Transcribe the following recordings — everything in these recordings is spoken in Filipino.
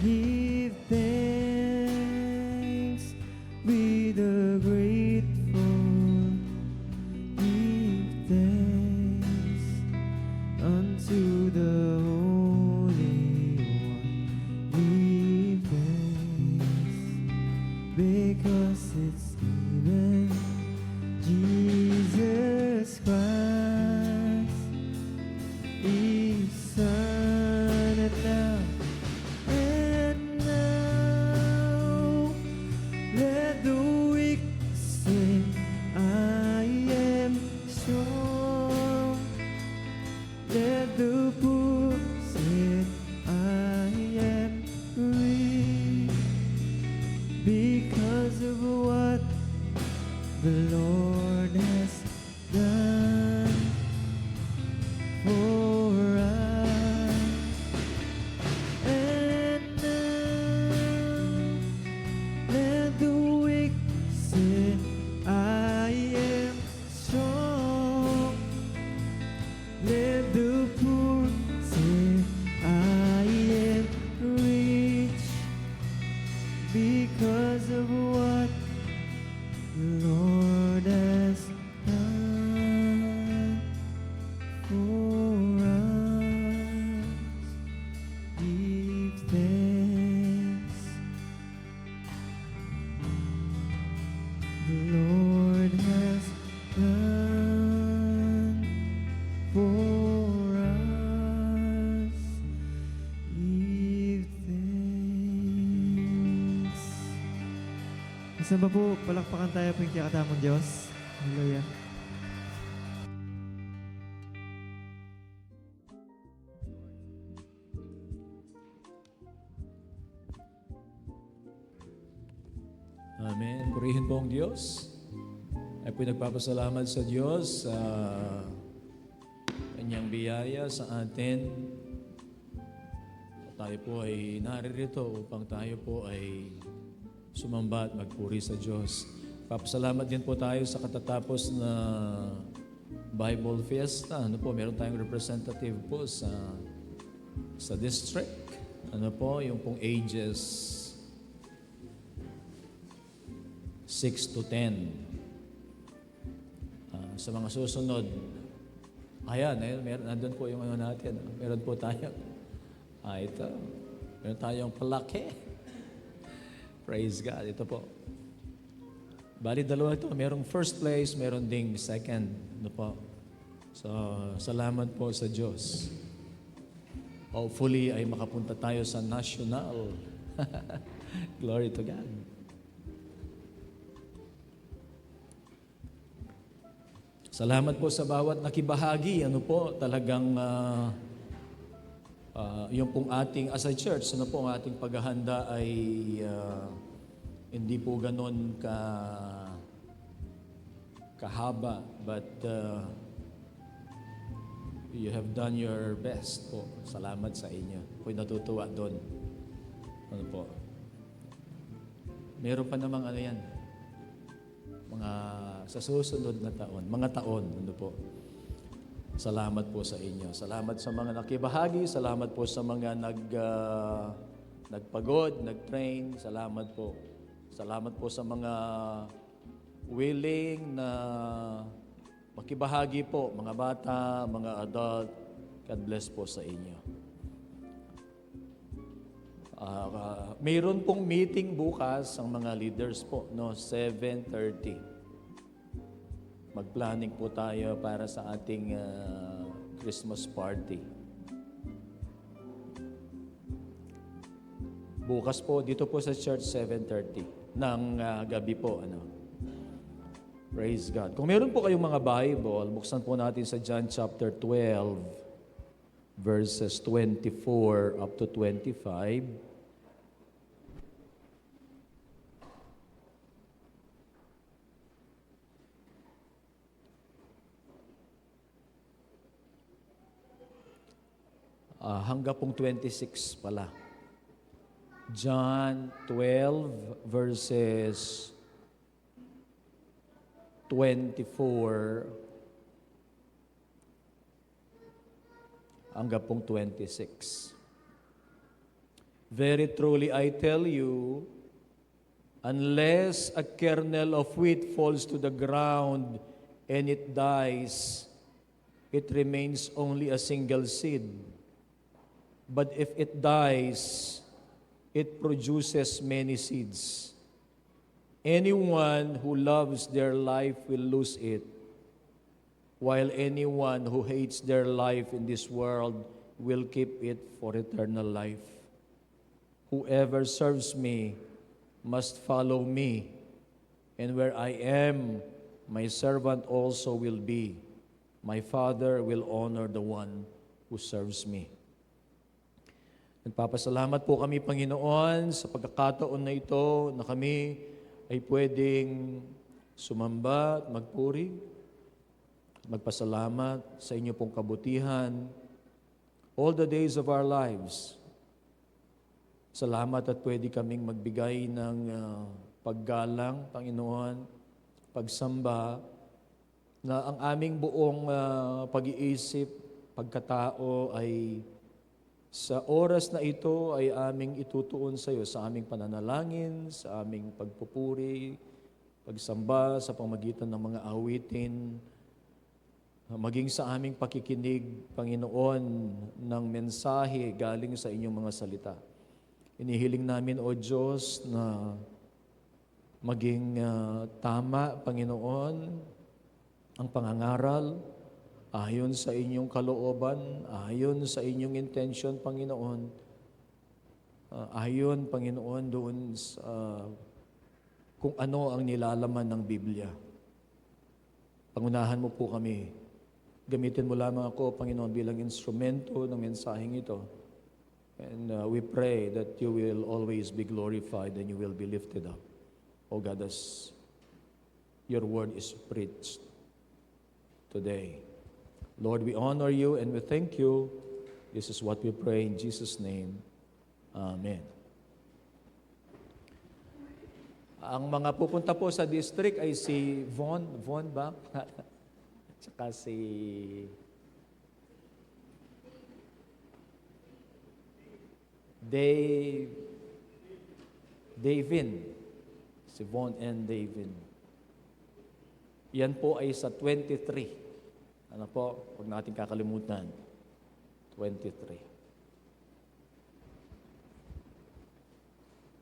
Give thanks with a grateful. Give thanks unto the Holy One. Give thanks because it's given Jesus Christ is Son, and now let the weak say, I am strong. Let the poor say, I am rich because of what the Lord has done for us. And now let the weak say, I am strong. Let the poor say, I am rich because of what the Lord has done for us. Give thanks. The Lord has done for us. Give thanks. Isang ba po, palakpakan tayo po yung kakatamang Diyos. Hallelujah. Amen. Purihin po ang Diyos. Ay po nagpapasalamat sa Diyos sa kanyang biyaya sa atin. Tayo po ay naririto upang tayo po ay sumamba at magpuri sa Diyos. Papasalamat din po tayo sa katatapos na Bible Fiesta. Ano po, meron tayong representative po sa district. Ano po, yung pong ages 6 to 10. Sa mga susunod, ayan, nandun po yung ano natin. Meron po tayo. Ito. Meron tayong palaki. Praise God. Ito po. Bali, dalawa ito. Merong first place, meron ding second. Ano po. So, salamat po sa Diyos. Hopefully, ay makapunta tayo sa national. Glory to God. Salamat po sa bawat nakibahagi. Ano po, talagang yung pong ating, as a church, ano po, ang ating paghahanda ay hindi po ganon kahaba. But you have done your best po. Salamat sa inyo. Ako'y natutuwa doon. Ano po. Meron pa namang ano yan. Mga sa susunod na taon, mga taon, ano po. Salamat po sa inyo. Salamat sa mga nakibahagi, salamat po sa mga nagpagod, nagtrain, salamat po. Salamat po sa mga willing na makibahagi po, mga bata, mga adult. God bless po sa inyo. Mayroon pong meeting bukas ang mga leaders po, no, 7:30. Mag-planning po tayo para sa ating Christmas party. Bukas po, dito po sa church, 7:30 ng gabi po. Ano. Praise God. Kung meron po kayong mga Bible, buksan po natin sa John chapter 12, verses 24 up to 25. Hanggang pong 26 pala. John 12 verses 24 hanggang pong 26. Very truly I tell you, unless a kernel of wheat falls to the ground and it dies, it remains only a single seed. But if it dies, it produces many seeds. Anyone who loves their life will lose it, while anyone who hates their life in this world will keep it for eternal life. Whoever serves me must follow me, and where I am, my servant also will be. My Father will honor the one who serves me. Nagpapasalamat po kami, Panginoon, sa pagkakataon na ito na kami ay pwedeng sumamba at magpuri, magpasalamat sa inyo pong kabutihan all the days of our lives. Salamat at pwede kaming magbigay ng paggalang, Panginoon, pagsamba, na ang aming buong pag-iisip, pagkatao ay sa oras na ito ay aming itutuon sa iyo sa aming pananalangin, sa aming pagpupuri, pagsamba sa pamagitan ng mga awitin, maging sa aming pakikinig, Panginoon, ng mensahe galing sa inyong mga salita. Inihiling namin, O Diyos, na maging tama, Panginoon, ang pangangaral ayon sa inyong kalooban, ayon sa inyong intention, Panginoon, ayon, Panginoon, doon sa kung ano ang nilalaman ng Biblia. Pangunahan mo po kami. Gamitin mo lamang ako, Panginoon, bilang instrumento ng mensaheng ito. And we pray that you will always be glorified and you will be lifted up. O God, as your word is preached today. Lord, we honor you and we thank you. This is what we pray in Jesus' name. Amen. Ang mga pupunta po sa district ay si Von ba? Tsaka si Davin. Si Von and Davin. Yan po ay sa 23. Ano po? Huwag natin kakalimutan. 23.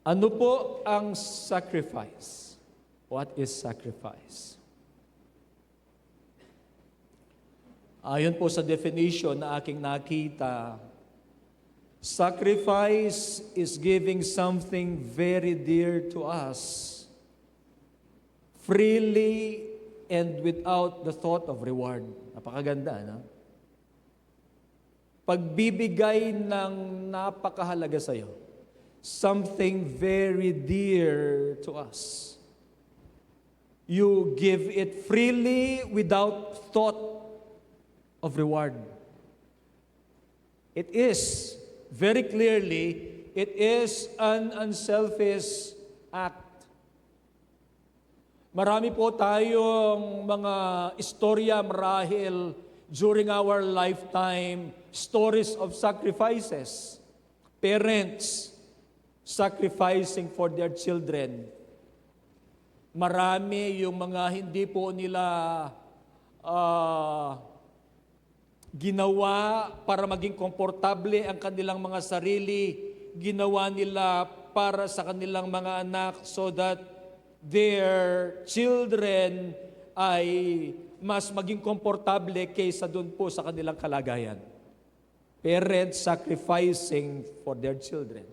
Ano po ang sacrifice? What is sacrifice? Ayon po sa definition na aking nakita, sacrifice is giving something very dear to us, freely and without the thought of reward. Napakaganda, no? Pagbibigay ng napakahalaga sa iyo, something very dear to us. You give it freely without thought of reward. It is, very clearly, it is an unselfish act. Marami po tayong mga istorya marahil during our lifetime, stories of sacrifices. Parents sacrificing for their children. Marami yung mga hindi po nila ginawa para maging komportable ang kanilang mga sarili, ginawa nila para sa kanilang mga anak so that their children ay mas maging komportable kaysa doon po sa kanilang kalagayan. Parents sacrificing for their children.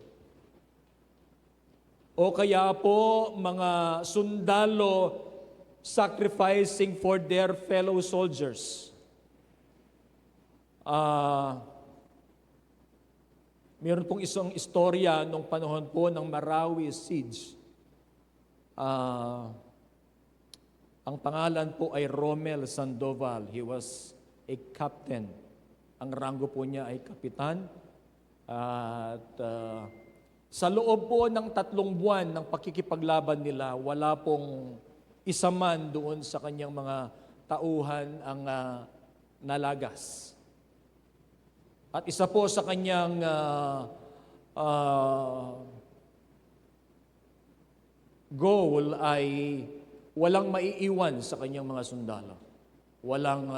O kaya po mga sundalo sacrificing for their fellow soldiers. Meron pong isang istorya nung panahon po ng Marawi Siege. Ang pangalan po ay Romel Sandoval. He was a captain. Ang ranggo po niya ay kapitan. At sa loob po ng 3 buwan ng pakikipaglaban nila, wala pong isa man doon sa kanyang mga tauhan ang nalagas. At isa po sa kanyang goal ay walang maiiwan sa kanyang mga sundalo. Walang,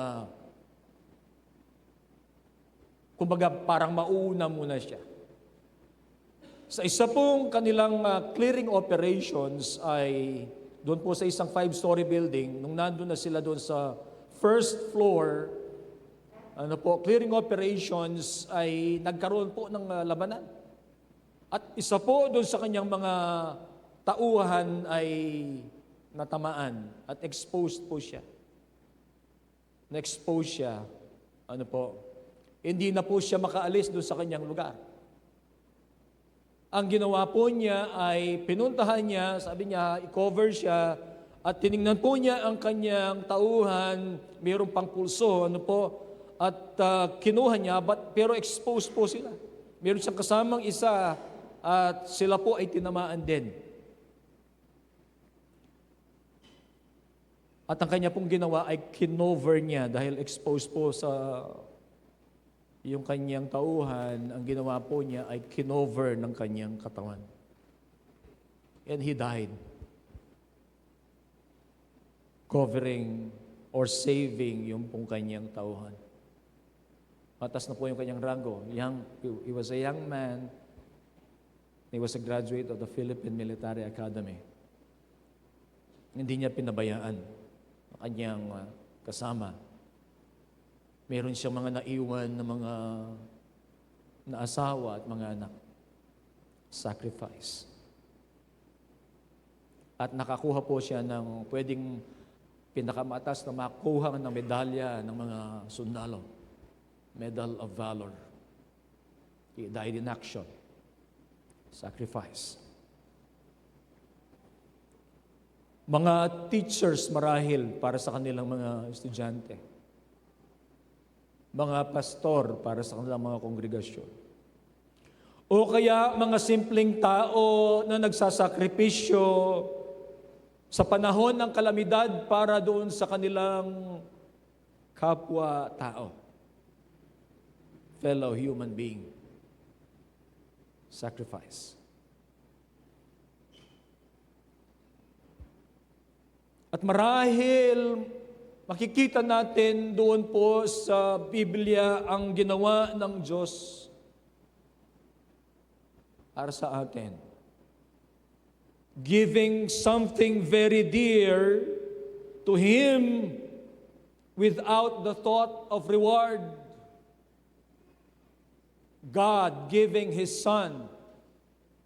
kumbaga parang mauuna muna siya. Sa isa pong kanilang clearing operations ay doon po sa isang 5-story building, nung nandun na sila doon sa first floor, clearing operations ay nagkaroon po ng labanan. At isa po doon sa kanyang mga tauhan ay natamaan at exposed po siya. Na-expose siya, hindi na po siya makaalis doon sa kanyang lugar. Ang ginawa po niya ay pinuntahan niya, sabi niya, i-cover siya, at tiningnan po niya ang kanyang tauhan, mayroong pang pulso, at kinuha niya, pero exposed po sila. Meron siyang kasamang isa, at sila po ay tinamaan din. At ang kanya pong ginawa ay kinover niya dahil exposed po sa yung kanyang tauhan, ang ginawa po niya ay kinover ng kanyang katawan. And he died. Covering or saving yung pong kanyang tauhan. Matas na po yung kanyang rango. He was a young man. He was a graduate of the Philippine Military Academy. Hindi niya pinabayaan ang kanyang kasama. Meron siyang mga naiwan na mga asawa at mga anak. Sacrifice. At nakakuha po siya ng pwedeng pinakamataas na makuha ng medalya ng mga sundalo. Medal of Valor. He died in action. Sacrifice. Mga teachers marahil para sa kanilang mga estudyante. Mga pastor para sa kanilang mga kongregasyon. O kaya mga simpleng tao na nagsasakripisyo sa panahon ng kalamidad para doon sa kanilang kapwa-tao. Fellow human being. Sacrifice. At marahil makikita natin doon po sa Biblia ang ginawa ng Diyos para sa atin. Giving something very dear to Him without the thought of reward. God giving His Son,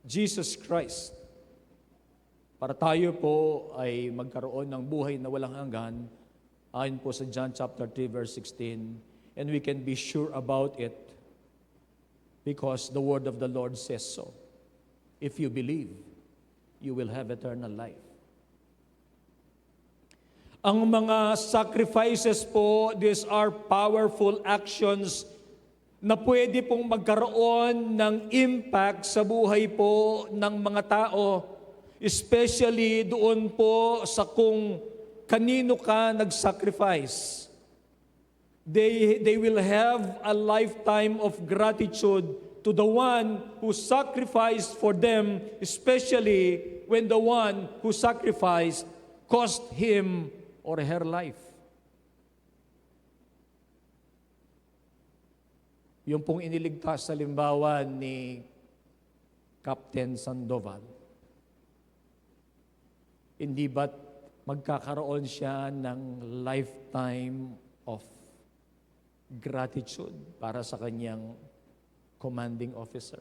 Jesus Christ, para tayo po ay magkaroon ng buhay na walang hanggan, ayon po sa John chapter 3 verse 16, and we can be sure about it because the word of the Lord says so. If you believe, you will have eternal life. Ang mga sacrifices po, these are powerful actions na pwede pong magkaroon ng impact sa buhay po ng mga tao, especially doon po sa kung kanino ka nag-sacrifice. They will have a lifetime of gratitude to the one who sacrificed for them, especially when the one who sacrificed cost him or her life. Yung pong iniligtas sa limbawan ni Captain Sandoval, hindi ba't magkakaroon siya ng lifetime of gratitude para sa kanyang commanding officer?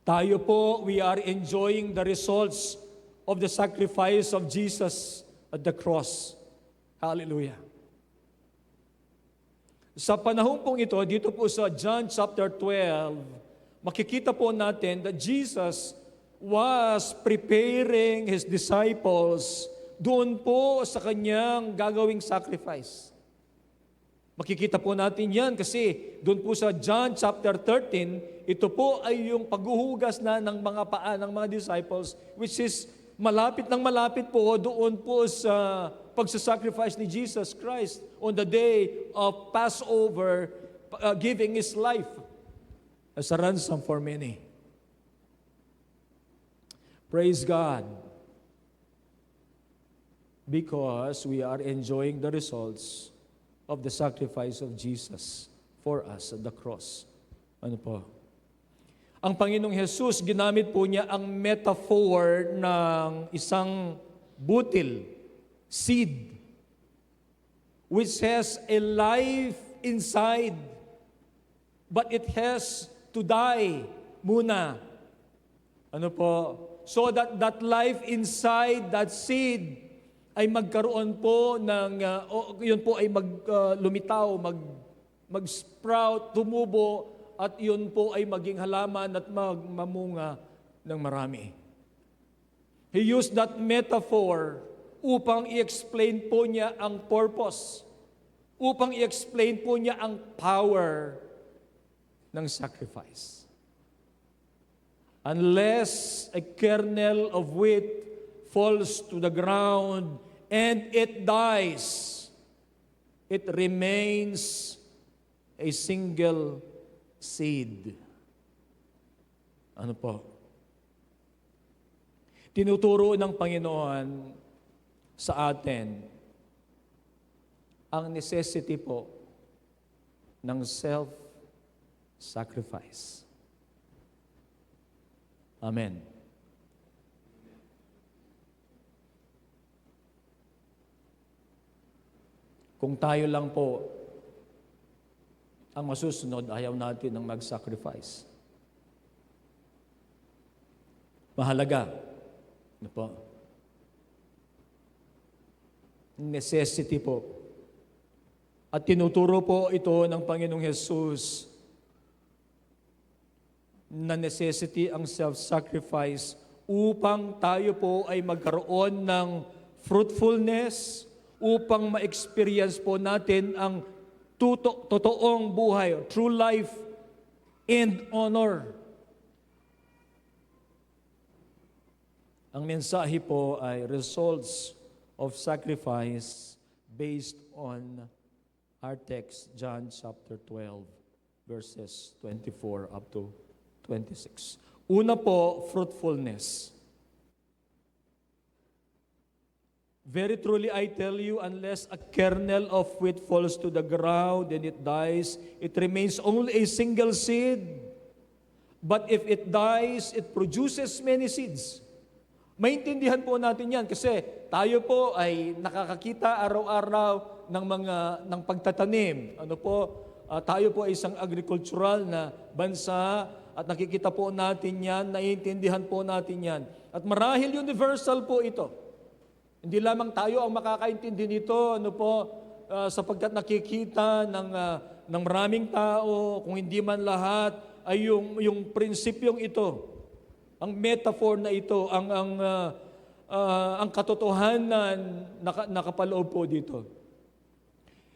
Tayo po, we are enjoying the results of the sacrifice of Jesus at the cross. Hallelujah. Sa panahon pong ito, dito po sa John chapter 12, makikita po natin that Jesus was preparing His disciples doon po sa kanyang gagawing sacrifice. Makikita po natin yan kasi doon po sa John chapter 13, ito po ay yung paghuhugas na ng mga paa ng mga disciples, which is malapit ng malapit po doon po sa pagsasacrifice ni Jesus Christ. on the day of Passover, giving His life as a ransom for many. Praise God. Because we are enjoying the results of the sacrifice of Jesus for us at the cross. Ano po? Ang Panginoong Jesus, ginamit po niya ang metaphor ng isang butil, seed, which has a life inside, but it has to die muna. Ano po? So that life inside that seed ay magkaroon po ng, yun po ay lumitaw, mag-sprout, tumubo, at yun po ay maging halaman at mamunga ng marami. He used that metaphor upang i-explain po niya ang purpose, upang i-explain po niya ang power ng sacrifice. Unless a kernel of wheat falls to the ground and it dies, it remains a single seed. Ano po? Tinuturo ng Panginoon sa atin ang necessity po ng self-sacrifice. Amen. Kung tayo lang po ang masusunod, ayaw natin ng mag-sacrifice. Mahalaga. Ano po? Necessity po. At tinuturo po ito ng Panginoong Jesus na necessity ang self-sacrifice upang tayo po ay magkaroon ng fruitfulness, upang ma-experience po natin ang totoong buhay, true life and honor. Ang mensahe po ay results of sacrifice based on our text, John chapter 12, verses 24 up to 26. Una po, fruitfulness. Very truly I tell you, unless a kernel of wheat falls to the ground and it dies, it remains only a single seed. But if it dies, it produces many seeds. Maintindihan po natin yan kasi tayo po ay nakakakita araw-araw ng pagtatanim. Ano po? Tayo po ay isang agricultural na bansa at nakikita po natin yan, naiintindihan po natin yan. At marahil universal po ito. Hindi lamang tayo ang makakaintindi nito, ano po, sapagkat nakikita ng maraming tao, kung hindi man lahat, ay yung prinsipyong ito, ang metaphor na ito, ang katotohanan nakapaloob po dito.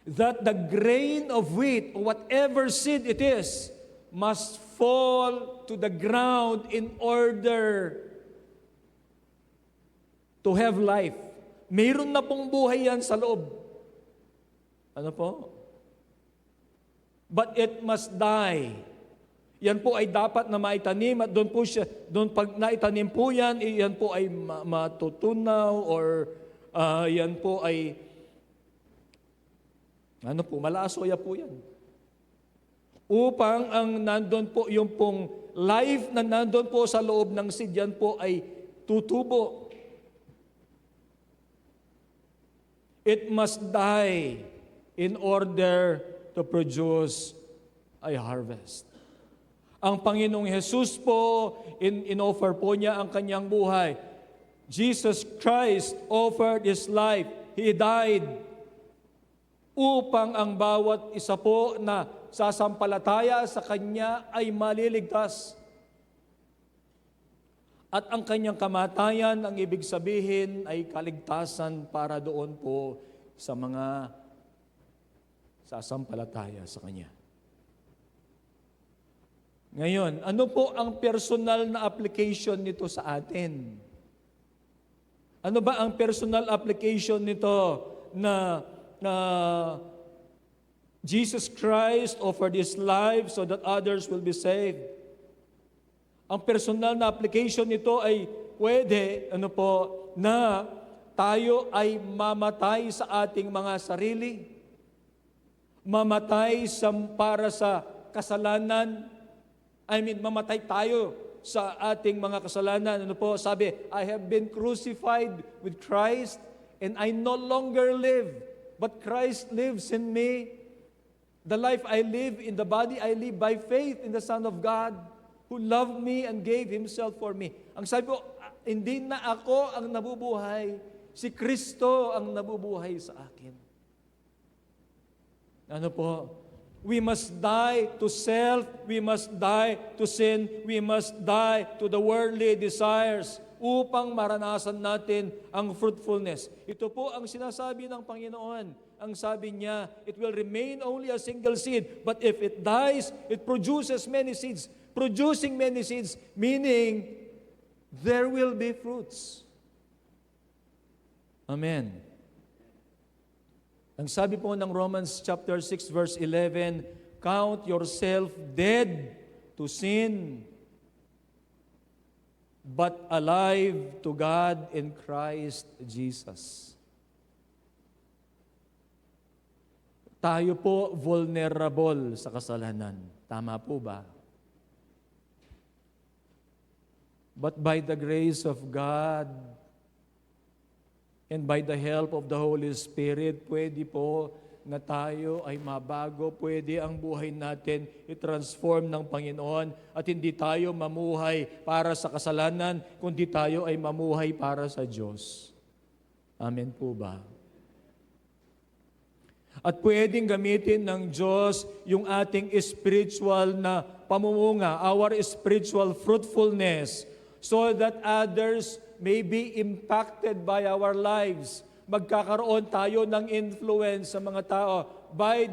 That the grain of wheat, whatever seed it is, must fall to the ground in order to have life. Mayroon na pong buhay yan sa loob. Ano po? But it must die. Yan po ay dapat na maitanim at doon pag naitanim po yan, yan po ay matutunaw or yan po ay malasoya po yan. Upang ang nandun po, yung pong life na nandun po sa loob ng seed, yan po ay tutubo. It must die in order to produce a harvest. Ang Panginoong Jesus po, in-offer po niya ang kanyang buhay. Jesus Christ offered His life. He died upang ang bawat isa po na sasampalataya sa Kanya ay maliligtas. At ang Kanyang kamatayan, ang ibig sabihin ay kaligtasan para doon po sa mga sasampalataya sa Kanya. Ngayon, ano po ang personal na application nito sa atin? Ano ba ang personal application nito na Jesus Christ offered His life so that others will be saved. Ang personal na application nito ay pwede, na tayo ay mamatay sa ating mga sarili, mamatay para sa kasalanan. Mamatay tayo sa ating mga kasalanan. Sabi, I have been crucified with Christ and I no longer live, but Christ lives in me. The life I live in the body, I live by faith in the Son of God who loved me and gave Himself for me. Ang sabi ko, hindi na ako ang nabubuhay, si Kristo ang nabubuhay sa akin. We must die to self, we must die to sin, we must die to the worldly desires upang maranasan natin ang fruitfulness. Ito po ang sinasabi ng Panginoon. Ang sabi niya, it will remain only a single seed, but if it dies, it produces many seeds. Producing many seeds, meaning there will be fruits. Amen. Ang sabi po ng Romans chapter 6 verse 11, count yourself dead to sin, but alive to God in Christ Jesus. Tayo po vulnerable sa kasalanan. Tama po ba? But by the grace of God and by the help of the Holy Spirit, pwede po na tayo ay mabago, pwede ang buhay natin i-transform ng Panginoon at hindi tayo mamuhay para sa kasalanan, kundi tayo ay mamuhay para sa Diyos. Amen po ba? At pwedeng gamitin ng Diyos yung ating spiritual na pamumunga, our spiritual fruitfulness, so that others may be impacted by our lives. Magkakaroon tayo ng influence sa mga tao by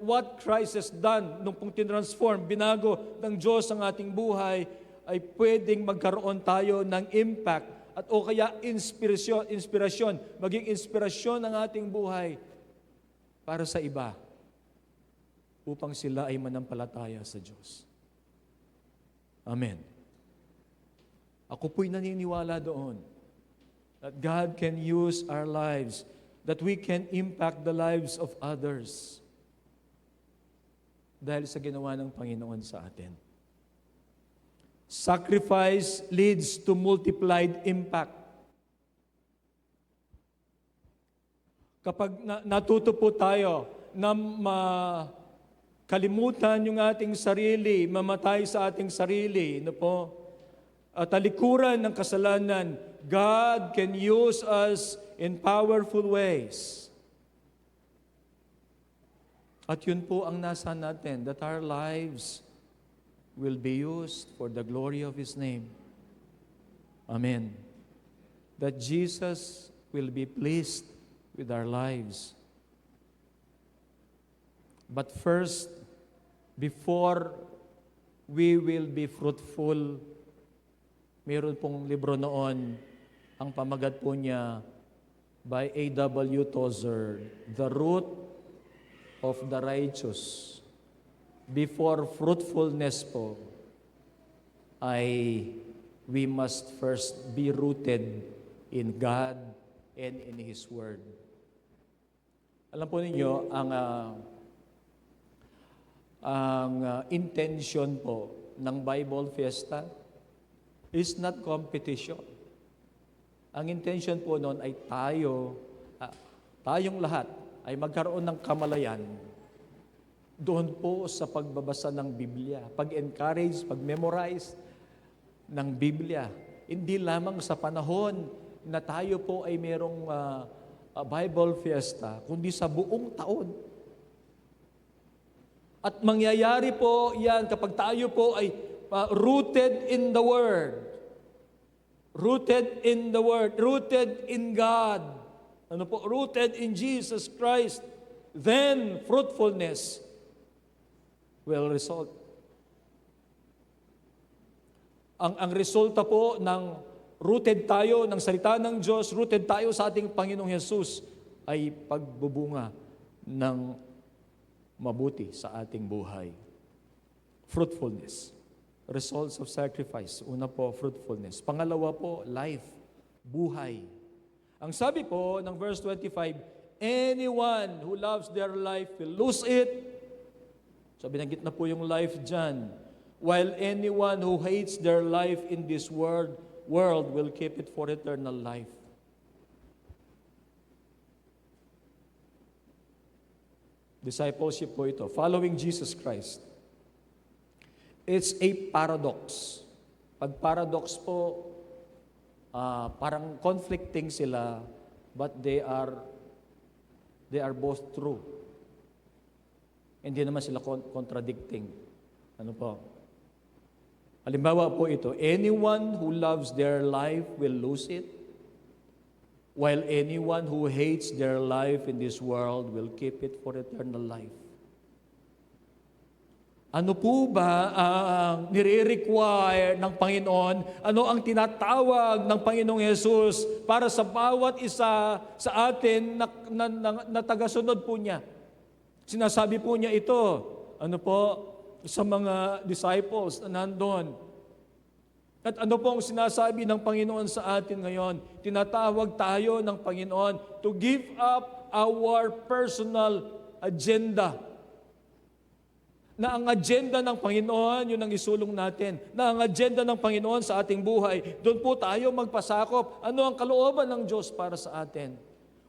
what Christ has done. Nung pong tinransform, binago ng Diyos ang ating buhay, ay pwedeng magkaroon tayo ng impact at o kaya inspirasyon, maging inspirasyon ng ating buhay para sa iba upang sila ay manampalataya sa Diyos. Amen. Ako po'y naniniwala doon that God can use our lives, that we can impact the lives of others dahil sa ginawa ng Panginoon sa atin. Sacrifice leads to multiplied impact. Kapag natuto po tayo na kalimutan yung ating sarili, mamatay sa ating sarili, talikuran ng kasalanan, God can use us in powerful ways. At yun po ang nasa natin, that our lives will be used for the glory of His name. Amen. That Jesus will be pleased with our lives. But first, before we will be fruitful, meron pong libro noon, ang pamagat po niya by A.W. Tozer, The Root of the Righteous. Before fruitfulness po, we must first be rooted in God and in His Word. Alam po ninyo, ang intention po ng Bible Fiesta is not competition. Ang intention po noon ay tayong lahat ay magkaroon ng kamalayan doon po sa pagbabasa ng Biblia, pag-encourage, pag-memorize ng Biblia. Hindi lamang sa panahon na tayo po ay merong Bible Fiesta, kundi sa buong taon. At mangyayari po yan kapag tayo po ay rooted in the Word. Rooted in the Word. Rooted in God. Rooted in Jesus Christ. Then fruitfulness will result. Ang resulta po ng rooted tayo ng salita ng Diyos, rooted tayo sa ating Panginoong Hesus, ay pagbubunga ng mabuti sa ating buhay. Fruitfulness. Results of sacrifice. Una po, fruitfulness. Pangalawa po, life. Buhay. Ang sabi po ng verse 25, anyone who loves their life will lose it. So binanggit na po yung life dyan. While anyone who hates their life in this world will keep it for eternal life. Discipleship po ito. Following Jesus Christ. It's a paradox. Pag paradox po, parang conflicting sila, but they are both true. Hindi naman sila contradicting. Ano po? Halimbawa po ito, anyone who loves their life will lose it, while anyone who hates their life in this world will keep it for eternal life. Ano po ba ang nire-require ng Panginoon? Ano ang tinatawag ng Panginoong Yesus para sa bawat isa sa atin na tagasunod po niya? Sinasabi po niya ito, ano po, sa mga disciples na nandun. At ano po ang sinasabi ng Panginoon sa atin ngayon? Tinatawag tayo ng Panginoon to give up our personal agenda. Na ang agenda ng Panginoon, yun ang isulong natin. Na ang agenda ng Panginoon sa ating buhay, doon po tayo magpasakop. Ano ang kalooban ng Diyos para sa atin?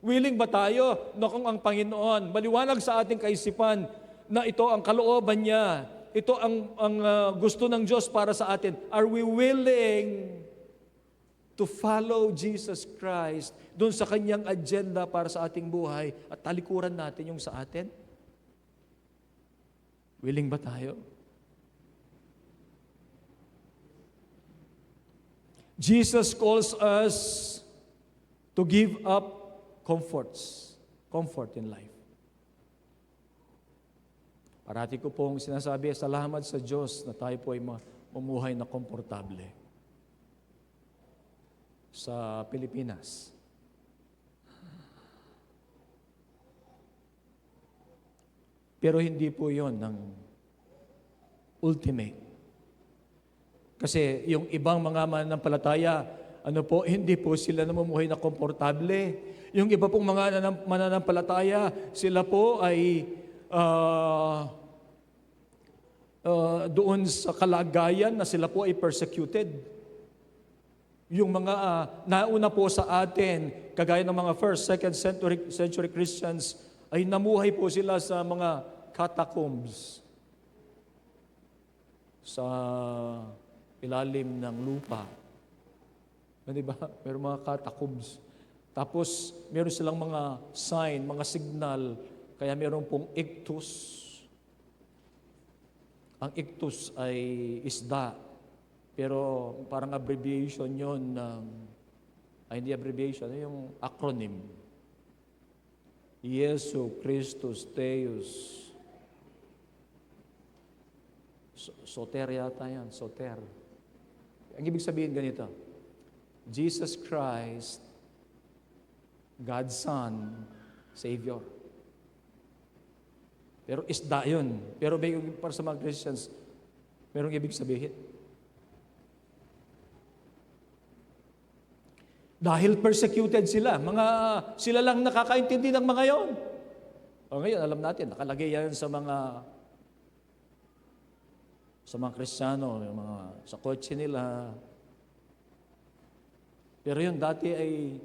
Willing ba tayo na kung ang Panginoon, maliwanag sa ating kaisipan na ito ang kalooban niya, ito ang gusto ng Diyos para sa atin. Are we willing to follow Jesus Christ doon sa kanyang agenda para sa ating buhay at talikuran natin yung sa atin? Willing ba tayo? Jesus calls us to give up comfort in life. Parati ko pong sinasabi, salamat sa Diyos na tayo po ay mamumuhay na komportable sa Pilipinas. Pero hindi po yon ng ultimate. Kasi yung ibang mga mananampalataya, hindi po sila namumuhay na komportable. Yung iba pong mga mananampalataya, sila po ay doon sa kalagayan na sila po ay persecuted. Yung mga nauna po sa atin, kagaya ng mga 1st, 2nd century Christians, ay namuhay po sila sa mga catacombs, sa ilalim ng lupa. Diba? Meron mga catacombs. Tapos, meron silang mga sign, mga signal, kaya meron pong ictus. Ang ictus ay isda, pero parang abbreviation yon ng, hindi abbreviation, yung acronym. Yesu Christus Theos. Soter yata yan, soter. Ang ibig sabihin ganito, Jesus Christ, God's Son, Savior. Pero isda yun. Pero para sa mga Christians, merong ibig sabihin. Dahil persecuted sila, sila lang nakakaintindi ng mga yon. O ngayon, alam natin, nakalagay yan sa mga Kristiyano, yung mga sa kotse nila. Pero yun, dati ay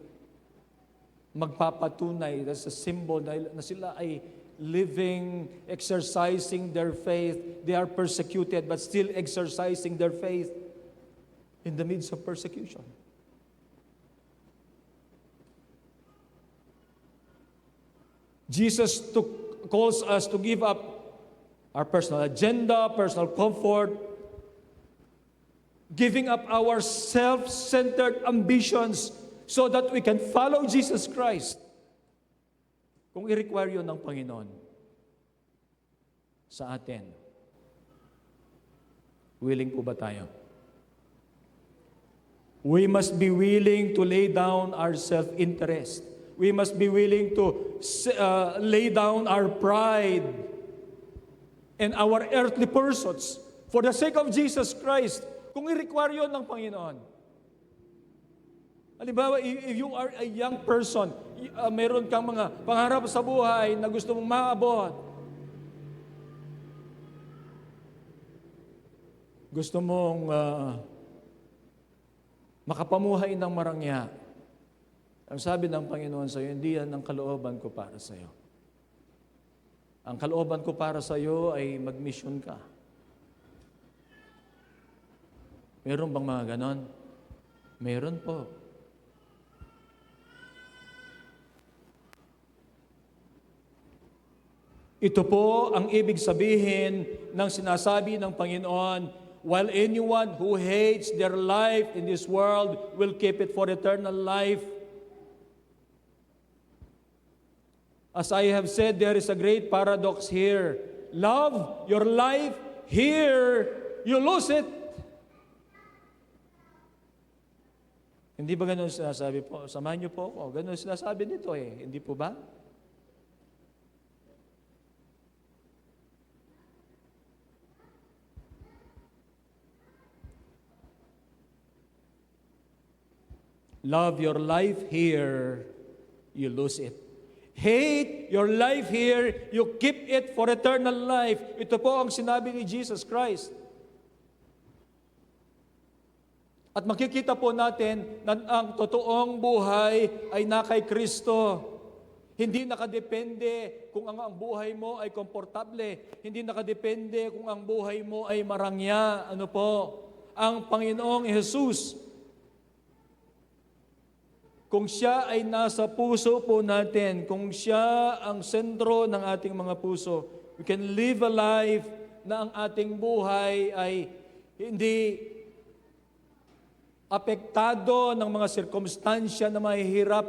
magpapatunay, that's a symbol na sila ay living, exercising their faith. They are persecuted, but still exercising their faith in the midst of persecution. Jesus calls us to give up our personal agenda, personal comfort, giving up our self-centered ambitions so that we can follow Jesus Christ. Kung i-require yun ng Panginoon sa atin, willing po ba tayo? We must be willing to lay down our self-interest. We must be willing to lay down our pride and our earthly pursuits for the sake of Jesus Christ, kung i-require yun ng Panginoon. Halimbawa, if you are a young person, meron kang mga pangarap sa buhay na gusto mong maabot, gusto mong makapamuhay ng marangya, ang sabi ng Panginoon sa iyo, hindi yan ang kalooban ko para sa iyo. Ang kalooban ko para sa iyo ay mag-mission ka. Meron bang mga ganon? Meron po. Ito po ang ibig sabihin ng sinasabi ng Panginoon, while anyone who hates their life in this world will keep it for eternal life. As I have said, there is a great paradox here. Love your life here, you lose it. Hindi ba ganun sinasabi po? Samahan niyo po ako. Ganun sinasabi nito eh. Hindi po ba? Love your life here, you lose it. Hate your life here, you keep it for eternal life. Ito po ang sinabi ni Jesus Christ. At makikita po natin na ang totoong buhay ay na kay Kristo. Hindi nakadepende kung ang buhay mo ay komportable. Hindi nakadepende kung ang buhay mo ay marangya. Ano po? Ang Panginoong Jesus. Kung siya ay nasa puso po natin, kung siya ang sentro ng ating mga puso, we can live a life na ang ating buhay ay hindi apektado ng mga sirkumstansya na mahihirap.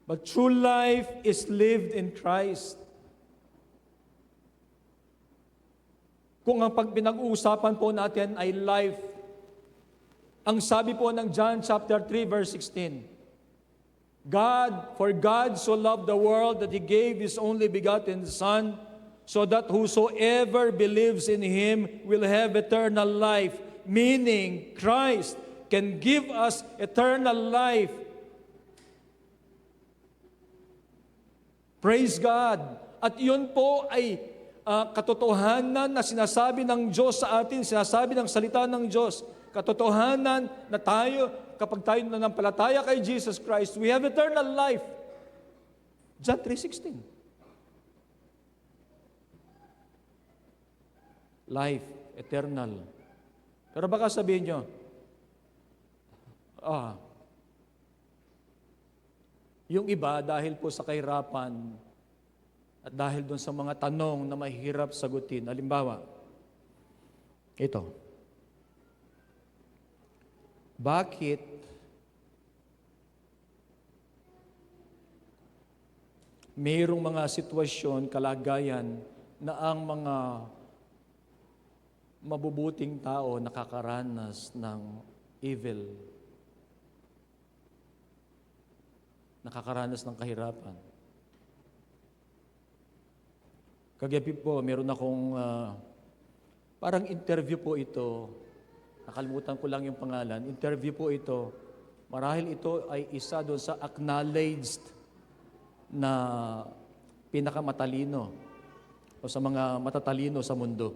But true life is lived in Christ. Kung ang pinag-uusapan po natin ay life, ang sabi po ng John chapter 3 verse 16, For God so loved the world that He gave His only begotten Son, so that whosoever believes in Him will have eternal life. Meaning, Christ can give us eternal life. Praise God. At yun po ay katotohanan na sinasabi ng Diyos sa atin, sinasabi ng salita ng Diyos. Katotohanan na tayo, kapag tayo nanampalataya kay Jesus Christ, we have eternal life. John 3:16. Life, eternal. Pero baka sabihin nyo, yung iba dahil po sa kahirapan at dahil doon sa mga tanong na mahirap sagutin. Halimbawa, ito. Bakit mayroong mga sitwasyon, kalagayan na ang mga mabubuting tao nakakaranas ng evil, nakakaranas ng kahirapan? Kagabi po, meron akong parang interview po ito. Nakalimutan ko lang yung pangalan. Interview po ito. Marahil ito ay isa doon sa acknowledged na pinakamatalino o sa mga matatalino sa mundo.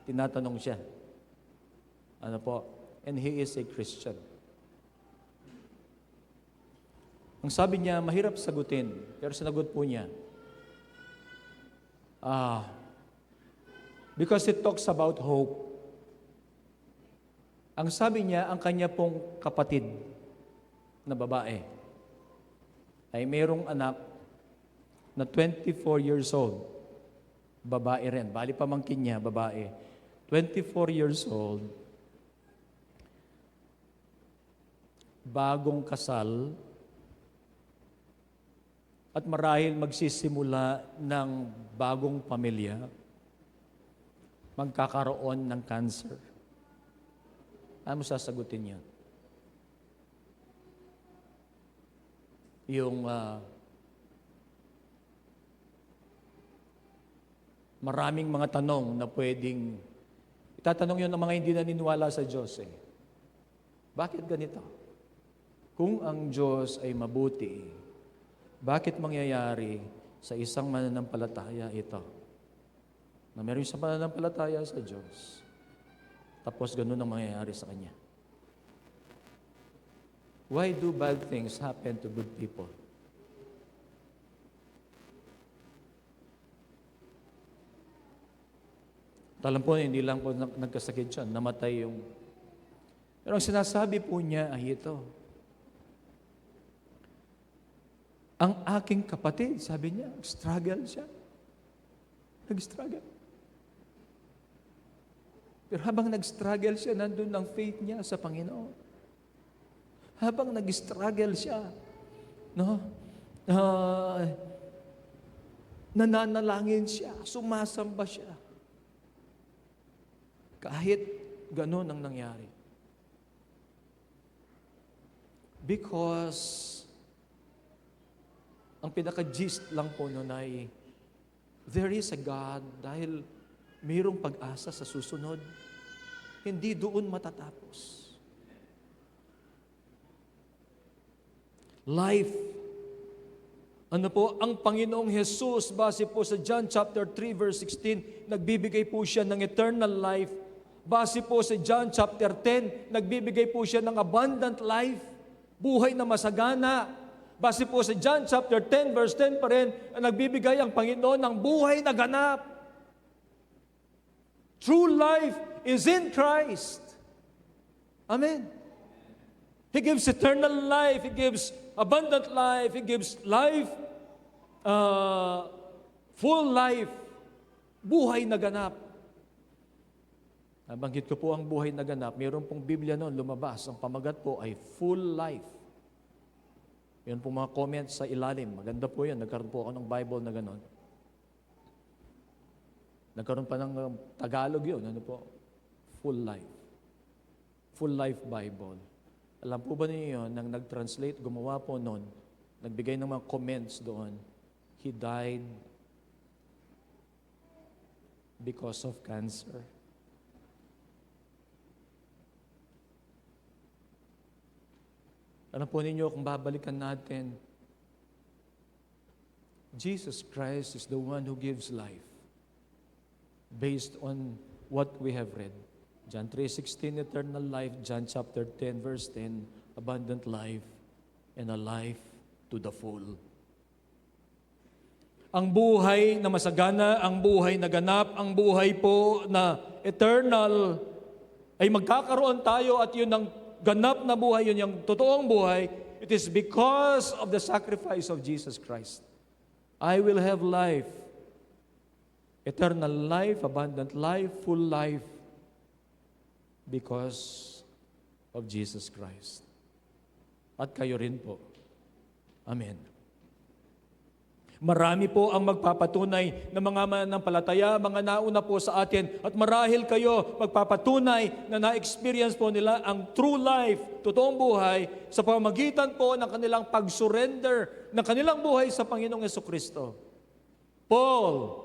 Tinatanong siya. Ano po? And he is a Christian. Ang sabi niya, mahirap sagutin. Pero sinagot po niya. Because it talks about hope. Ang sabi niya, ang kanya pong kapatid na babae ay mayroong anak na 24 years old. Babae rin. Bali pamangkin niya, babae. 24 years old. Bagong kasal. At marahil magsisimula ng bagong pamilya. Magkakaroon ng cancer. Ano mo sasagutin yan? Yung Maraming mga tanong na pwedeng itatanong yun ng mga hindi naniniwala sa Diyos eh. Bakit ganito? Kung ang Diyos ay mabuti, bakit mangyayari sa isang mananampalataya ito? Na meron isang mananampalataya sa Diyos, tapos ganun ang mangyayari sa kanya. Why do bad things happen to good people? Alam po, hindi lang po nagkasakit siya, namatay yung... Pero ang sinasabi po niya ay ito. Ang aking kapatid, sabi niya, struggle siya. Nag-struggle. Pero habang nag-struggle siya, nandun ang faith niya sa Panginoon. Habang nag-struggle siya, no? Nananalangin siya, sumasamba siya. Kahit ganun ang nangyari. Because ang pinaka-gist lang po nun ay there is a God dahil mayroong pag-asa sa susunod. Hindi doon matatapos. Life. Ano po, ang Panginoong Jesus, base po sa John chapter 3 verse 16, nagbibigay po siya ng eternal life. Base po sa John chapter 10, nagbibigay po siya ng abundant life, buhay na masagana. Base po sa John chapter 10 verse 10 pa rin, nagbibigay ang Panginoon ng buhay na ganap. True life is in Christ. Amen. He gives eternal life. He gives abundant life. He gives life, full life, buhay na ganap. Nabanggit ko po ang buhay na ganap. Mayroon pong Biblia noon lumabas. Ang pamagat po ay full life. Yun po mga comments sa ilalim. Maganda po yan. Nagkaroon po ako ng Bible na gano'n. Nagkaroon pa ng Tagalog yun. Ano po? Full life. Full life Bible. Alam po ba niyo yun, nang nag-translate, gumawa po noon, nagbigay ng mga comments doon, he died because of cancer. Alam po ninyo, kung babalikan natin, Jesus Christ is the one who gives life based on what we have read. John 3:16, eternal life. John chapter 10, verse 10, abundant life and a life to the full. Ang buhay na masagana, ang buhay na ganap, ang buhay po na eternal, ay magkakaroon tayo at yun ang ganap na buhay, yun yung totoong buhay. It is because of the sacrifice of Jesus Christ. I will have life, eternal life, abundant life, full life, because of Jesus Christ. At kayo rin po. Amen. Marami po ang magpapatunay ng mga mananampalataya, mga nauna po sa atin. At marahil kayo magpapatunay na na-experience po nila ang true life, totoong buhay, sa pamamagitan po ng kanilang pag-surrender ng kanilang buhay sa Panginoong Jesucristo. Paul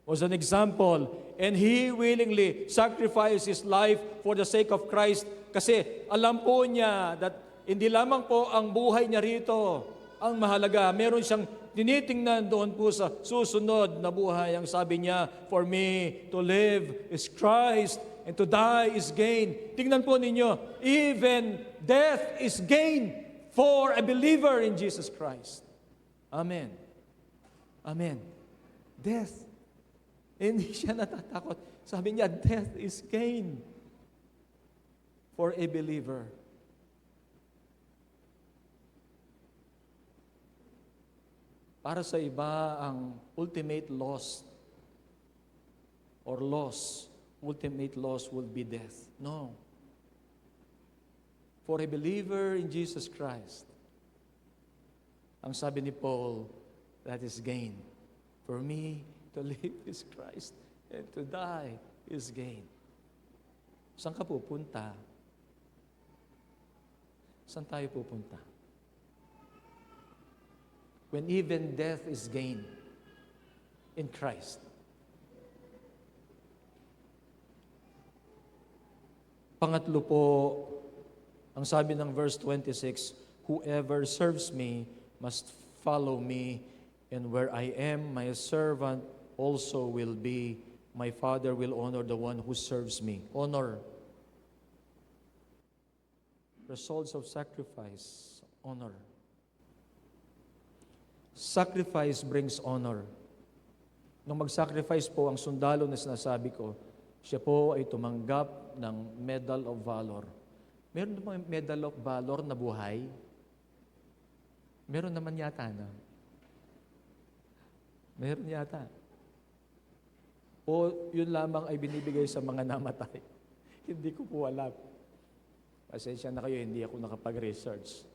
was an example, and he willingly sacrificed his life for the sake of Christ kasi alam po niya that hindi lamang po ang buhay niya rito ang mahalaga. Meron siyang tinitingnan doon po sa susunod na buhay. Ang sabi niya, for me to live is Christ and to die is gain. Tingnan po ninyo, even death is gain for a believer in Jesus Christ. Amen. Amen. Death. Hindi siya natatakot. Sabi niya, death is gain for a believer. Para sa iba, ang ultimate loss ultimate loss will be death. No. For a believer in Jesus Christ, ang sabi ni Paul, that is gain. For me, to live is Christ, and to die is gain. Saan ka pupunta? Saan tayo pupunta? When even death is gain in Christ. Pangatlo po, ang sabi ng verse 26, whoever serves me must follow me, and where I am, my servant also will be. My Father will honor the one who serves me. Honor. Results of sacrifice. Honor. Sacrifice brings honor. Nung mag-sacrifice po ang sundalo na sinasabi ko, siya po ay tumanggap ng Medal of Valor. Meron naman Medal of Valor na buhay? Meron naman yata na. Meron yata. O yun lamang ay binibigay sa mga namatay. Hindi ko po alam. Pasensya na kayo, hindi ako nakapag-research.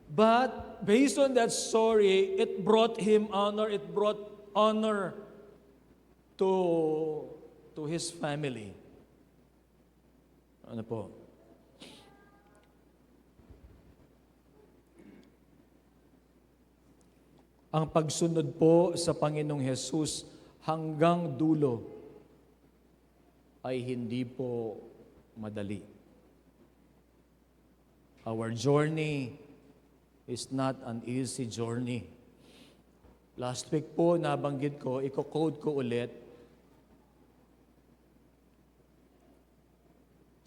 But based on that story, it brought him honor. It brought honor to his family. Ano po? Ang pagsunod po sa Panginoong Hesus hanggang dulo ay hindi po madali. Our journey is not an easy journey. Last week po, nabanggit ko, i-code ko ulit,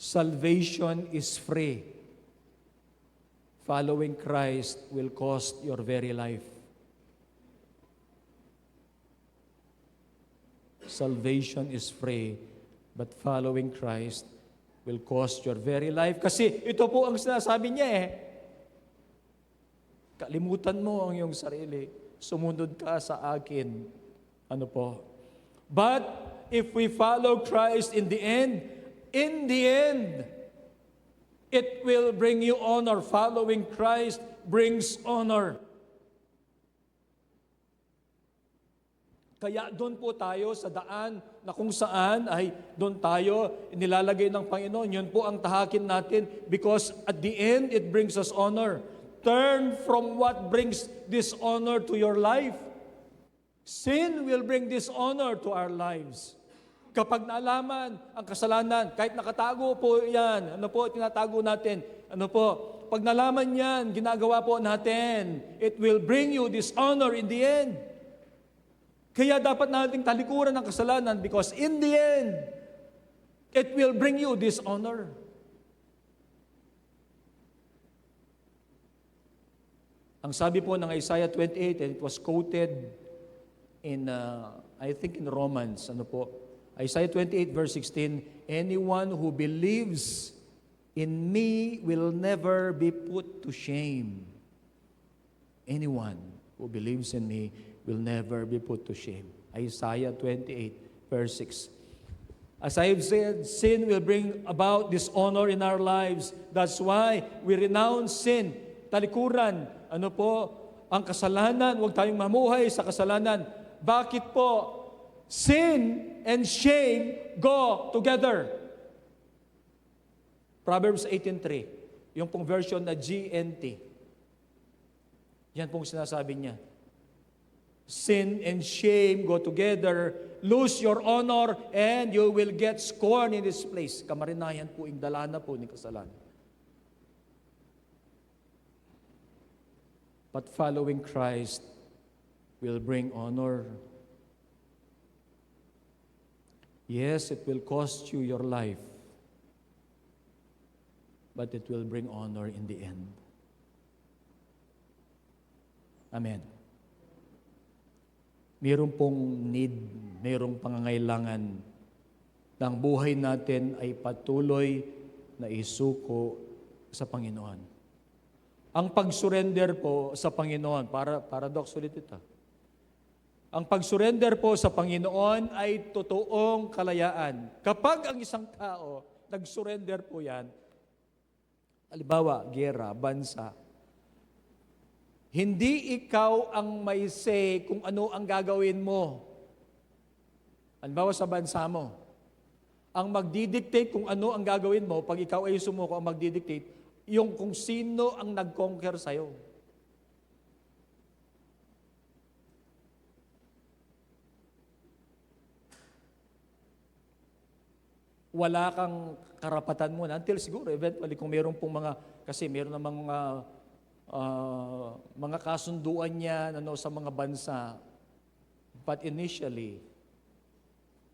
salvation is free. Following Christ will cost your very life. Salvation is free, but following Christ will cost your very life. Kasi ito po ang sinasabi niya eh. Kalimutan mo ang iyong sarili. Sumunod ka sa akin. Ano po? But if we follow Christ in the end, it will bring you honor. Following Christ brings honor. Kaya doon po tayo sa daan na kung saan ay doon tayo nilalagay ng Panginoon. Yun po ang tahakin natin because at the end, it brings us honor. Turn from what brings dishonor to your life. Sin will bring dishonor to our lives. Kapag naalaman ang kasalanan, kahit nakatago po yan, ano po, tinatago natin, ano po, pag nalaman yan, ginagawa po natin, it will bring you dishonor in the end. Kaya dapat nating talikuran ng kasalanan because in the end, it will bring you dishonor. Ang sabi po ng Isaiah 28, and it was quoted in, I think in Romans, ano po, Isaiah 28 verse 16, anyone who believes in me will never be put to shame. Anyone who believes in me will never be put to shame. Isaiah 28 verse 6. As I have said, sin will bring about dishonor in our lives. That's why we renounce sin. Talikuran, ano po, ang kasalanan, huwag tayong mamuhay sa kasalanan. Bakit po? Sin and shame go together. Proverbs 18:3, yung pong version na GNT. Yan pong sinasabi niya. Sin and shame go together. Lose your honor and you will get scorn in this place. Kamarinayan po, yung dalana po ni kasalanan. But following Christ will bring honor. Yes, it will cost you your life, but it will bring honor in the end. Amen. Mayroon pong need, mayroong pangangailangan na ang buhay natin ay patuloy na isuko sa Panginoon. Ang pag-surrender po sa Panginoon, paradox ulit ito. Ang pag-surrender po sa Panginoon ay totoong kalayaan. Kapag ang isang tao, nag-surrender po yan, halimbawa, gera, bansa, hindi ikaw ang may say kung ano ang gagawin mo. Halimbawa sa bansa mo, ang magdidictate kung ano ang gagawin mo, pag ikaw ay sumuko, ang magdidictate, yung kung sino ang nag-conquer sa'yo. wala kang karapatan muna until siguro eventually kung meron pong mga, kasi meron namang mga kasunduan niya ano, sa mga bansa. But initially,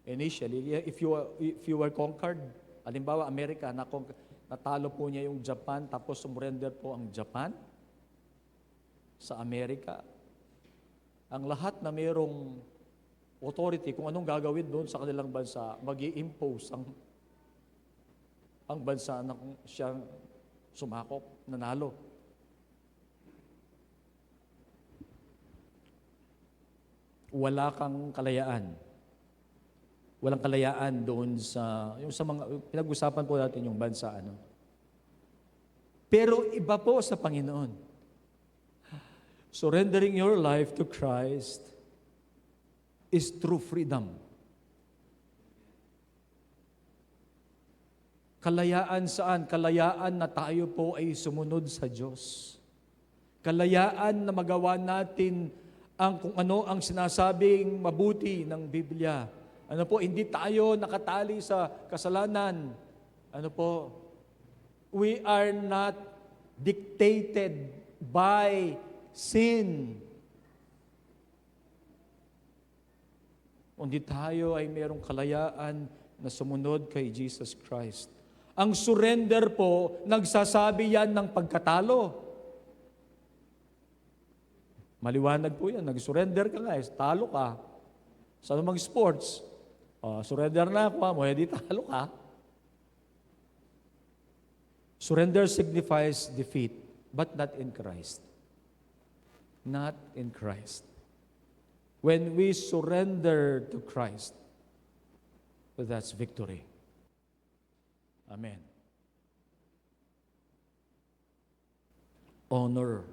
if you were conquered, halimbawa Amerika, natalo po niya yung Japan, tapos sumurrender po ang Japan sa Amerika. Ang lahat na mayroong authority, kung anong gagawin doon sa kanilang bansa, mag-i-impose ang bansa na kung siyang sumakop, nanalo. Wala kang kalayaan. Walang kalayaan doon yung sa mga, pinag-usapan po natin yung bansa, ano. Pero iba po sa Panginoon. Surrendering your life to Christ is true freedom. Kalayaan saan? Kalayaan na tayo po ay sumunod sa Diyos. Kalayaan na magawa natin kung ano ang sinasabing mabuti ng Biblia. Ano po, hindi tayo nakatali sa kasalanan. Ano po, we are not dictated by sin. Kundi tayo ay mayroong kalayaan na sumunod kay Jesus Christ. Ang surrender po, nagsasabi yan ng pagkatalo. Maliwanag po yan. Nag-surrender ka nga, talo ka. Sa mga sports, surrender na ako, mo, hindi talo ka. Surrender signifies defeat, but not in Christ. Not in Christ. When we surrender to Christ, that's victory. Amen. Honor.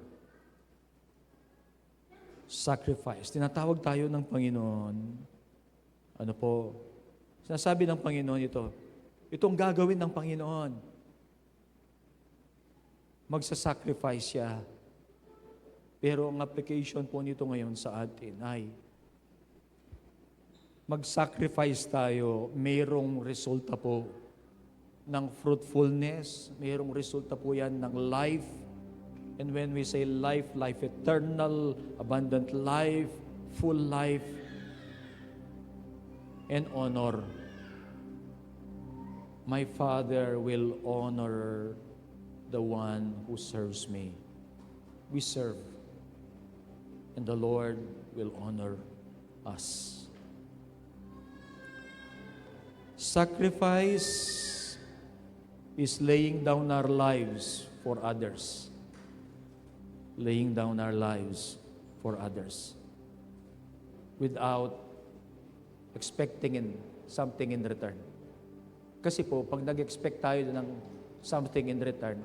Sacrifice. Tinatawag tayo ng Panginoon. Ano po? Sinasabi ng Panginoon itong gagawin ng Panginoon. Magsasacrifice siya. Pero ang application po nito ngayon sa atin ay mag-sacrifice tayo, mayroong resulta po ng fruitfulness, mayroong resulta po yan ng life. And when we say life, life eternal, abundant life, full life, and honor. My Father will honor the one who serves me. We serve, and the Lord will honor us. Sacrifice is laying down our lives for others. Laying down our lives for others without expecting something in return. Kasi po, pag nag-expect tayo ng something in return,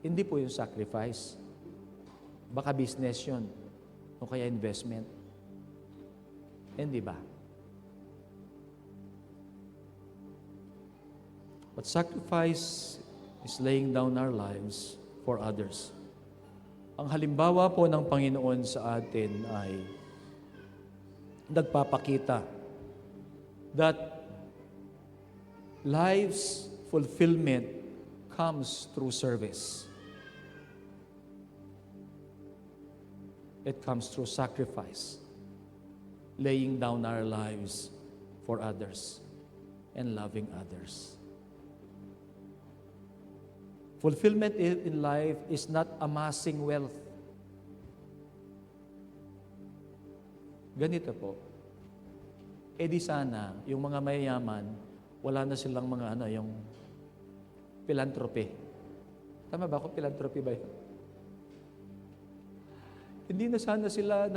hindi po yung sacrifice. Baka business yun, o kaya investment. Hindi ba? But sacrifice is laying down our lives for others. Ang halimbawa po ng Panginoon sa atin ay nagpapakita that life's fulfillment comes through service. It comes through sacrifice, laying down our lives for others and loving others. Fulfillment in life is not amassing wealth. Ganito po. E di sana, yung mga mayayaman, wala na silang mga yung philanthropy. Tama ba ako? Philanthropy ba yun? Hindi na sana sila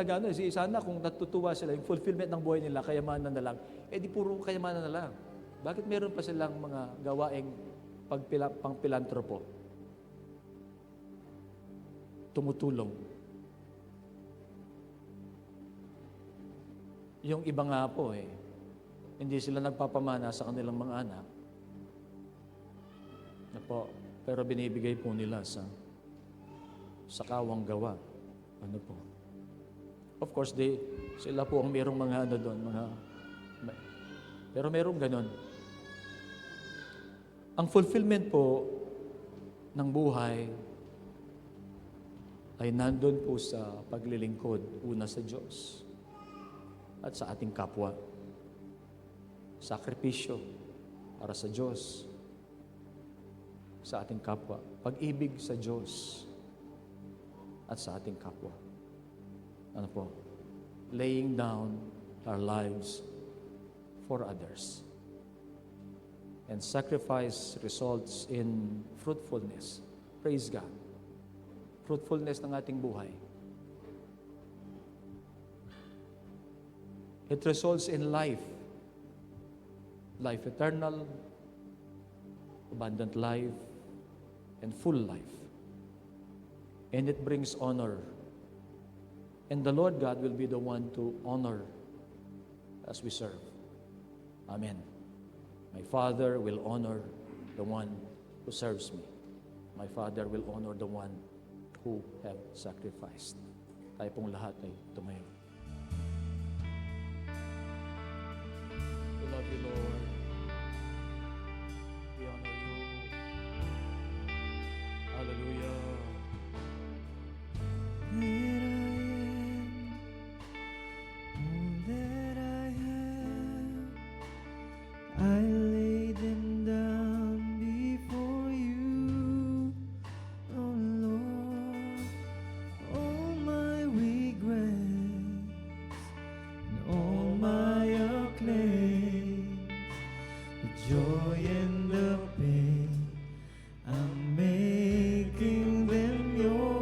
sana kung natutuwa sila, yung fulfillment ng buhay nila, kayamanan na lang, di puro kayamanan na lang. Bakit meron pa silang mga gawaing pang-pilantropo? Tumutulong. Yung iba nga po hindi sila nagpapamana sa kanilang mga anak. Pero binibigay po nila sa kawang gawa. Ano po? Of course, sila po ang mayroong mga doon, pero mayroong ganon. Ang fulfillment po ng buhay ay nandun po sa paglilingkod, una sa Diyos at sa ating kapwa. Sakripisyo para sa Diyos, sa ating kapwa. Pag-ibig sa Diyos at sa ating kapwa. Ano po? Laying down our lives for others. And sacrifice results in fruitfulness. Praise God. Fruitfulness ng ating buhay. It results in life. Life eternal, abundant life, and full life. And it brings honor. And the Lord God will be the one to honor as we serve. Amen. My Father will honor the one who serves me. My Father will honor the one who have sacrificed. Tayo pong lahat ay tumayo. We love you, Lord. We honor you. Hallelujah. That I am, I lay them down before you, oh Lord. All my regrets and all my acclaims, the joy and the pain, I'm making them yours.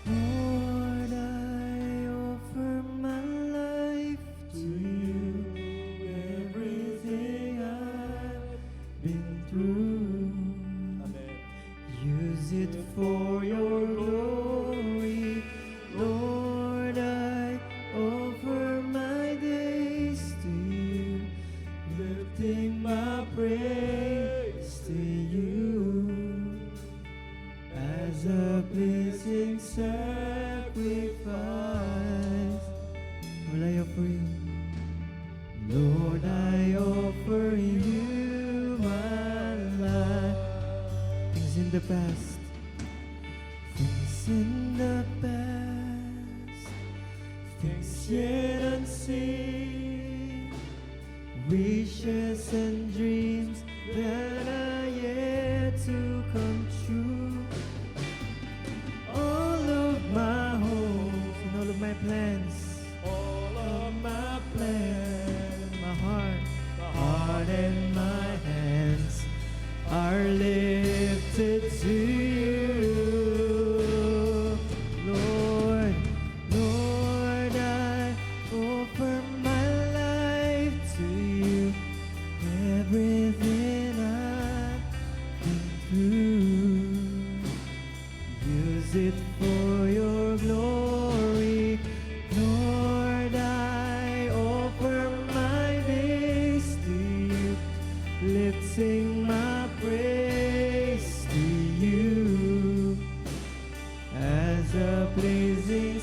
Lord, I offer my life to you, everything I've been through. Amen. Use it for your glory. Lord, I offer my days to you, lifting my praise to you as a pleasing sacrifice. Lord, I offer you. Lord, I offer you my life. Things in the past, things in the past, things yet unseen, wishes and dreams that are yet to come true. All of my hopes and all of my plans, all of my plans, my heart and my hands are lifted to you, Lord. Lord, I offer my life to you, everything I've been through. Use it for your glory, Lord. I offer my days to you, lifting my praise to you as a pleasing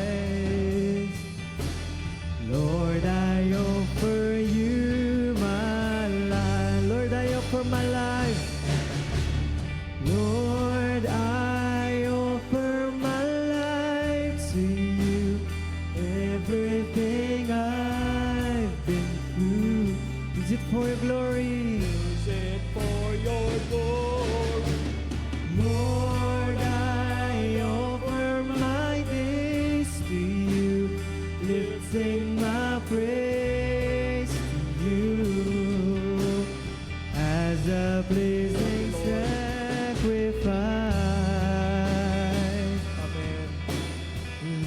sacrifice. Lord, I offer you my life. Lord, I offer my life. Lord, I offer my life to you, everything I've been through. Use it for your glory. Use it for your glory. Lord, I offer my days to you, lifting my praise to you as a pleasing sacrifice. Amen.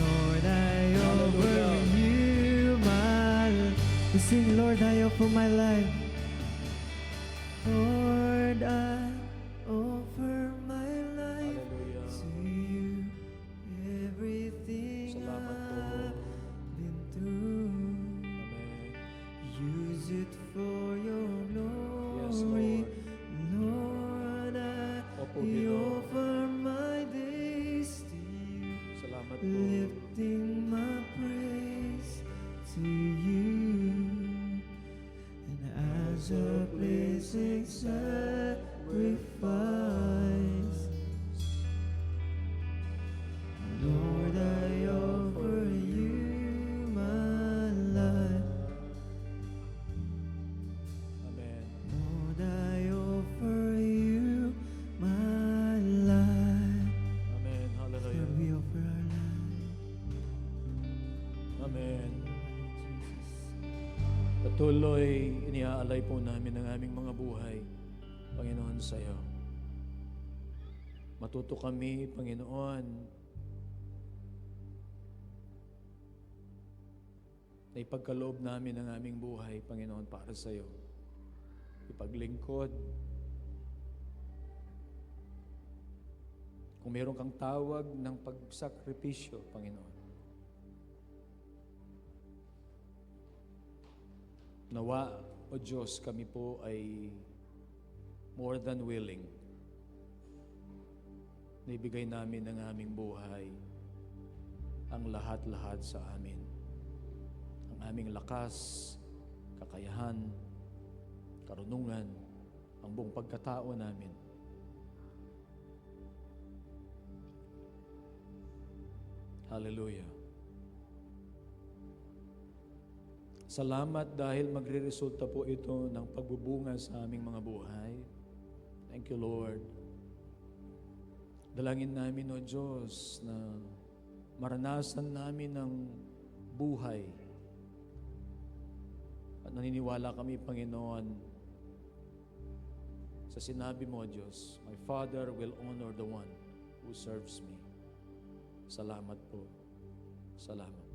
Lord, I offer you my life. We sing, Lord, I offer my life. Lord, I offer my life Hallelujah. to you, everything Salamat po. I've been through. Amen. Use it for your Yes, glory, Lord. Lord. I Opo, Ginoo. offer my days to you, Salamat po. lifting my praise to Amen. Jesus. Patuloy, iniaalay po namin ang aming mga buhay, Panginoon, sa iyo. Matuto kami, Panginoon, na ipagkaloob namin ang aming buhay, Panginoon, para sa iyo. Ipaglingkod. Kung meron kang tawag ng pagsakripisyo, Panginoon, nawa, O Diyos, kami po ay more than willing na ibigay namin ang aming buhay, ang lahat-lahat sa amin. Ang aming lakas, kakayahan, karunungan, ang buong pagkatao namin. Hallelujah. Salamat dahil magre-resulta po ito ng pagbubunga sa aming mga buhay. Thank you, Lord. Dalangin namin, O Diyos, na maranasan namin ang buhay. At naniniwala kami, Panginoon, sa sinabi mo, O Diyos, my Father will honor the one who serves me. Salamat po. Salamat.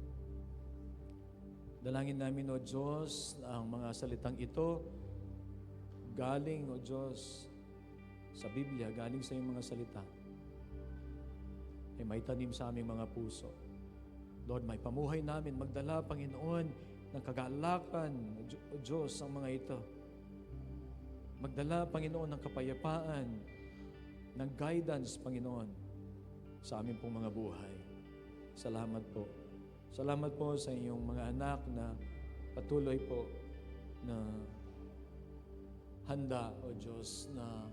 Dalangin namin, O Diyos, na ang mga salitang ito galing, O Diyos, sa Biblia, galing sa iyong mga salita, ay may tanim sa aming mga puso. Lord, may pamuhay namin, magdala, Panginoon, ng kagalakan, O Diyos, ang mga ito. Magdala, Panginoon, ng kapayapaan, ng guidance, Panginoon, sa aming pong mga buhay. Salamat po. Salamat po sa inyong mga anak na patuloy po na handa, O Diyos, na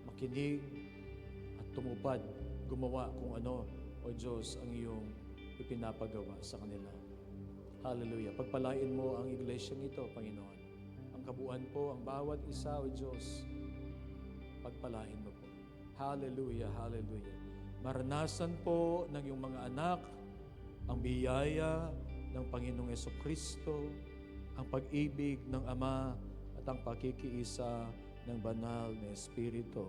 makinig at tumupad, gumawa kung ano, O Diyos, ang iyong ipinapagawa sa kanila. Hallelujah. Pagpalain mo ang iglesyang ito, Panginoon. Ang kabuuan po, ang bawat isa, O Diyos, pagpalain mo po. Hallelujah, hallelujah. Maranasan po ng iyong mga anak ang biyaya ng Panginoong Jesucristo, ang pag-ibig ng Ama at ang pakikiisa ng banal na Espiritu.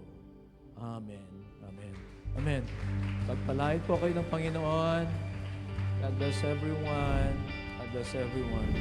Amen. Amen. Amen. Pagpalain po kayo ng Panginoon. God bless everyone. God bless everyone.